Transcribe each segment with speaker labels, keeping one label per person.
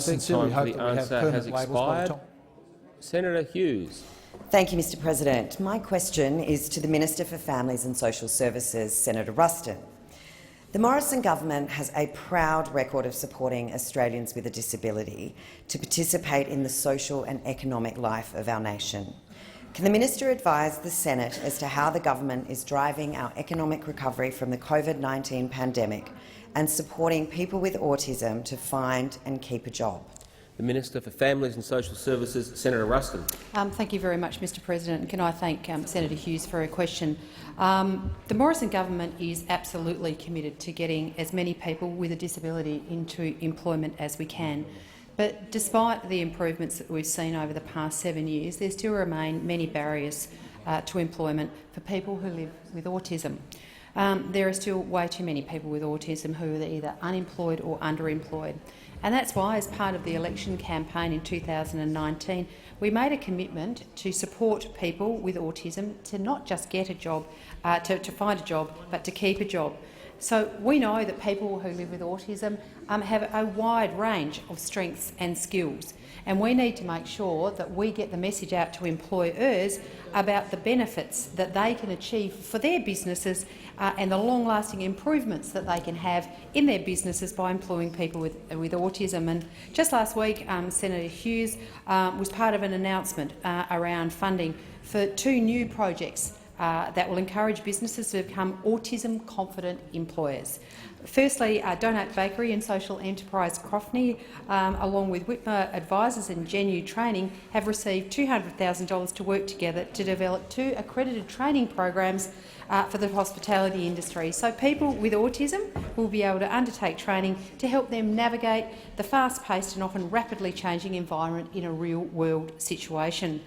Speaker 1: and time for the answer has expired. Senator Hughes.
Speaker 2: Thank you, Mr President. My question is to the Minister for Families and Social Services, Senator Ruston. The Morrison Government has a proud record of supporting Australians with a disability to participate in the social and economic life of our nation. Can the Minister advise the Senate as to how the government is driving our economic recovery from the COVID-19 pandemic and supporting people with autism to find and keep a job?
Speaker 1: The Minister for Families and Social Services, Senator Ruston.
Speaker 3: Thank you very much, Mr President. Can I thank Senator Hughes for her question? The Morrison Government is absolutely committed to getting as many people with a disability into employment as we can. But despite the improvements that we've seen over the past 7 years, there still remain many barriers to employment for people who live with autism. There are still way too many people with autism who are either unemployed or underemployed. And that's why, as part of the election campaign in 2019, we made a commitment to support people with autism to not just get a job, to find a job, but to keep a job. So we know that people who live with autism have a wide range of strengths and skills, and we need to make sure that we get the message out to employers about the benefits that they can achieve for their businesses and the long-lasting improvements that they can have in their businesses by employing people with autism. And just last week, Senator Hughes was part of an announcement around funding for 2 new projects that will encourage businesses to become autism-confident employers. Firstly, Donut Bakery and Social Enterprise Crofney, along with Whitmer Advisors and Genu Training, have received $200,000 to work together to develop 2 accredited training programs for the hospitality industry. So people with autism will be able to undertake training to help them navigate the fast-paced and often rapidly changing environment in a real-world situation.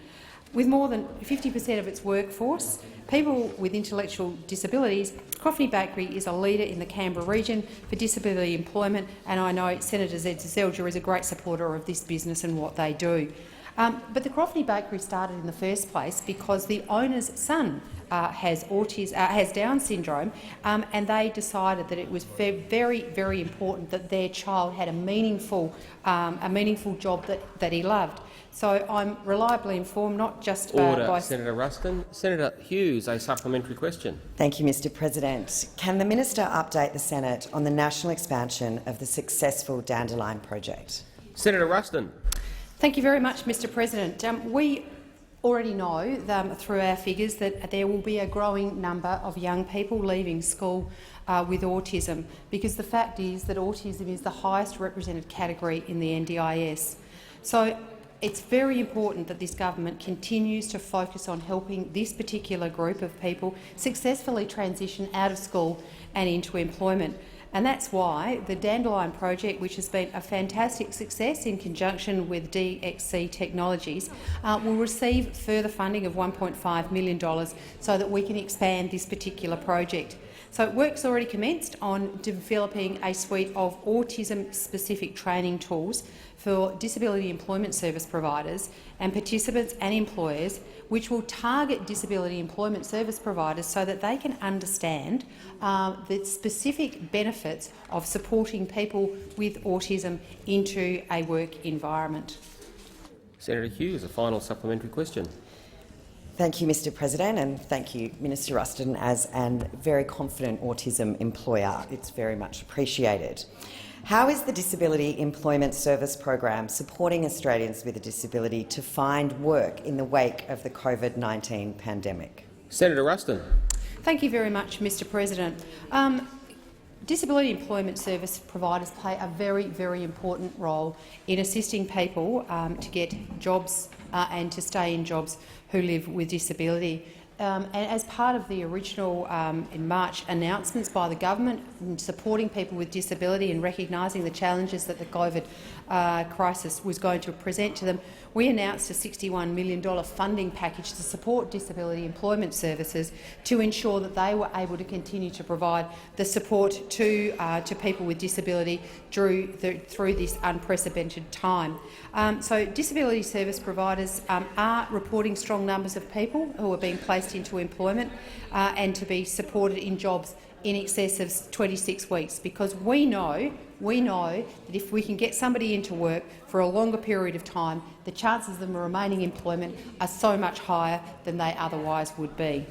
Speaker 3: With more than 50% of its workforce people with intellectual disabilities, Crofney Bakery is a leader in the Canberra region for disability employment, and I know Senator Zelger is a great supporter of this business and what they do. But the Crofney Bakery started in the first place because the owner's son has Down syndrome, and they decided that it was very, very important that their child had a meaningful job that he loved. So I'm reliably informed, not just by
Speaker 1: Senator Ruston. Senator Hughes, a supplementary question.
Speaker 2: Thank you, Mr President. Can the Minister update the Senate on the national expansion of the successful Dandelion project?
Speaker 1: Senator Ruston.
Speaker 3: Thank you very much, Mr President. We already know through our figures that there will be a growing number of young people leaving school with autism, because the fact is that autism is the highest represented category in the NDIS. So it's very important that this government continues to focus on helping this particular group of people successfully transition out of school and into employment. And that's why the Dandelion project, which has been a fantastic success in conjunction with DXC Technologies, will receive further funding of $1.5 million so that we can expand this particular project. So work's already commenced on developing a suite of autism-specific training tools for disability employment service providers and participants and employers, which will target disability employment service providers so that they can understand the specific benefits of supporting people with autism into a work environment.
Speaker 1: Senator Hughes, a final supplementary question.
Speaker 2: Thank you, Mr President, and thank you, Minister Ruston, as a very confident autism employer. It's very much appreciated. How is the Disability Employment Service Program supporting Australians with a disability to find work in the wake of the COVID-19 pandemic?
Speaker 1: Senator Ruston.
Speaker 3: Thank you very much, Mr President. Disability employment service providers play a very, very important role in assisting people to get jobs and to stay in jobs who live with disability. And as part of the original in March announcements by the government in supporting people with disability and recognising the challenges that the COVID crisis was going to present to them, we announced a $61 million funding package to support disability employment services to ensure that they were able to continue to provide the support to people with disability through this unprecedented time. So disability service providers are reporting strong numbers of people who are being placed into employment and to be supported in jobs in excess of 26 weeks, because we know that if we can get somebody into work for a longer period of time, the chances of them remaining in employment are so much higher than they otherwise would be.